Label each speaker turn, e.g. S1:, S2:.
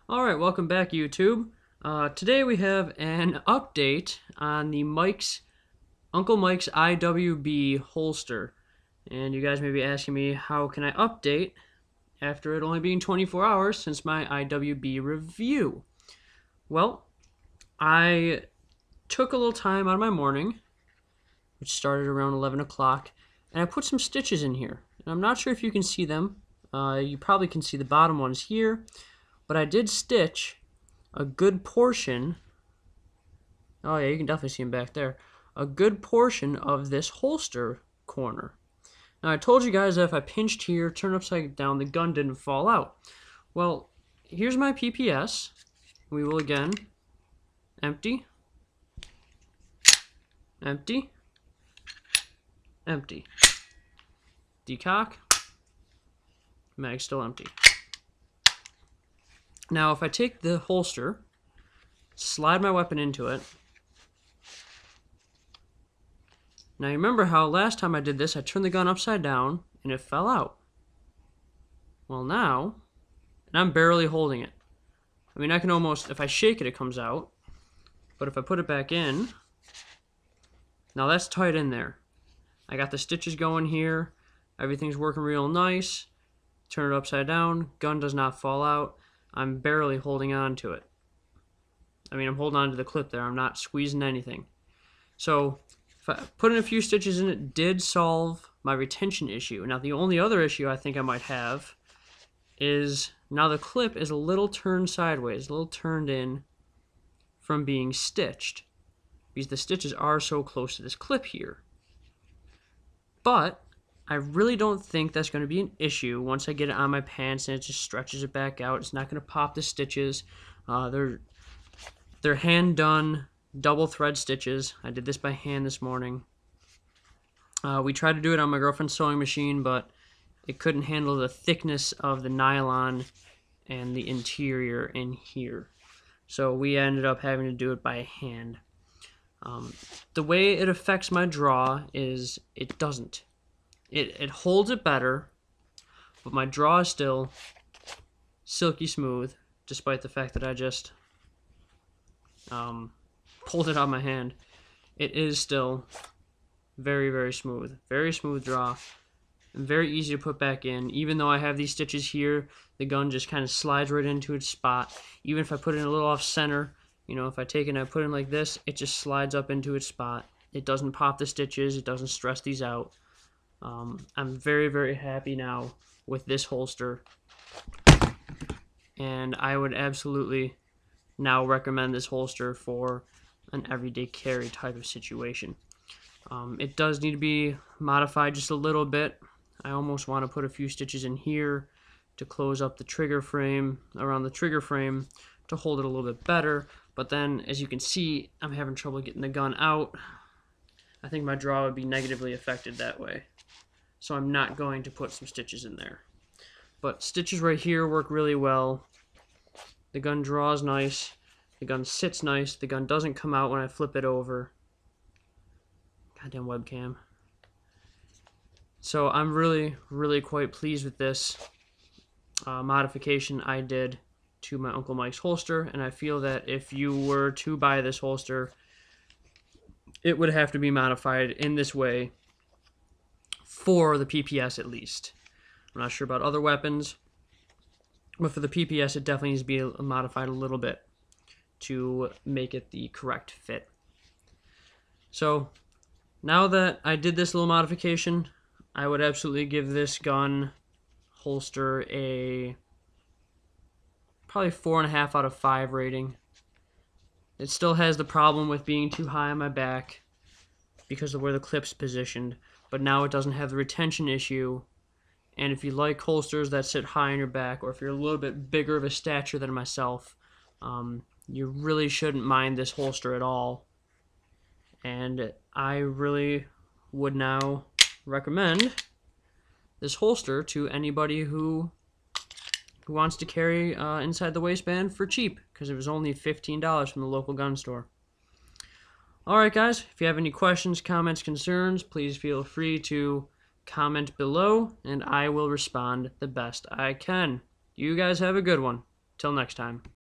S1: Alright, welcome back YouTube. Today we have an update on the Uncle Mikes IWB holster. And you guys may be asking me, how can I update after it only being 24 hours since my IWB review? Well, I took a little time out of my morning, which started around 11 o'clock, and I put some stitches in here. And I'm not sure if you can see them. You probably can see the bottom ones here. But I did stitch a good portion. Oh yeah, you can definitely see them back there. A good portion of this holster corner. Now I told you guys that if I pinched here, turned upside down, the gun didn't fall out. Well, here's my PPS. We will again empty, empty, empty. Decock. Mag still empty. Now, if I take the holster, slide my weapon into it. Now, you remember how last time I did this, I turned the gun upside down, and it fell out. Well, now, and I'm barely holding it. I mean, I can almost, if I shake it, it comes out. But if I put it back in, now that's tight in there. I got the stitches going here. Everything's working real nice. Turn it upside down. Gun does not fall out. I'm barely holding on to it. I mean, I'm holding on to the clip there. I'm not squeezing anything. So, if I put in a few stitches in it, did solve my retention issue. Now, the only other issue I think I might have is now the clip is a little turned sideways, a little turned in from being stitched, because the stitches are so close to this clip here. But I really don't think that's going to be an issue once I get it on my pants and it just stretches it back out. It's not going to pop the stitches. They're hand done double thread stitches. I did this by hand this morning. We tried to do it on my girlfriend's sewing machine, but it couldn't handle the thickness of the nylon and the interior in here. So we ended up having to do it by hand. The way it affects my draw is it doesn't. It holds it better, but my draw is still silky smooth, despite the fact that I just pulled it out of my hand. It is still very, very smooth. Very smooth draw, and very easy to put back in. Even though I have these stitches here, the gun just kind of slides right into its spot. Even if I put it a little off center, you know, if I take it and I put it in like this, it just slides up into its spot. It doesn't pop the stitches. It doesn't stress these out. I'm very, very happy now with this holster, and I would absolutely now recommend this holster for an everyday carry type of situation. It does need to be modified just a little bit. I almost want to put a few stitches in here to close up the trigger frame, around the trigger frame, to hold it a little bit better, but then as you can see, I'm having trouble getting the gun out. I think my draw would be negatively affected that way. So I'm not going to put some stitches in there. But stitches right here work really well. The gun draws nice. The gun sits nice. The gun doesn't come out when I flip it over. Goddamn webcam. So I'm really, really quite pleased with this modification I did to my Uncle Mike's holster. And I feel that if you were to buy this holster, it would have to be modified in this way for the PPS at least. I'm not sure about other weapons, but for the PPS it definitely needs to be modified a little bit to make it the correct fit. So now that I did this little modification, I would absolutely give this gun holster a probably 4.5 out of 5 rating. It still has the problem with being too high on my back because of where the clip's positioned, but now it doesn't have the retention issue. And if you like holsters that sit high on your back, or if you're a little bit bigger of a stature than myself, you really shouldn't mind this holster at all. And I really would now recommend this holster to anybody who wants to carry inside the waistband for cheap, because it was only $15 from the local gun store. Alright guys, if you have any questions, comments, concerns, please feel free to comment below, and I will respond the best I can. You guys have a good one. Till next time.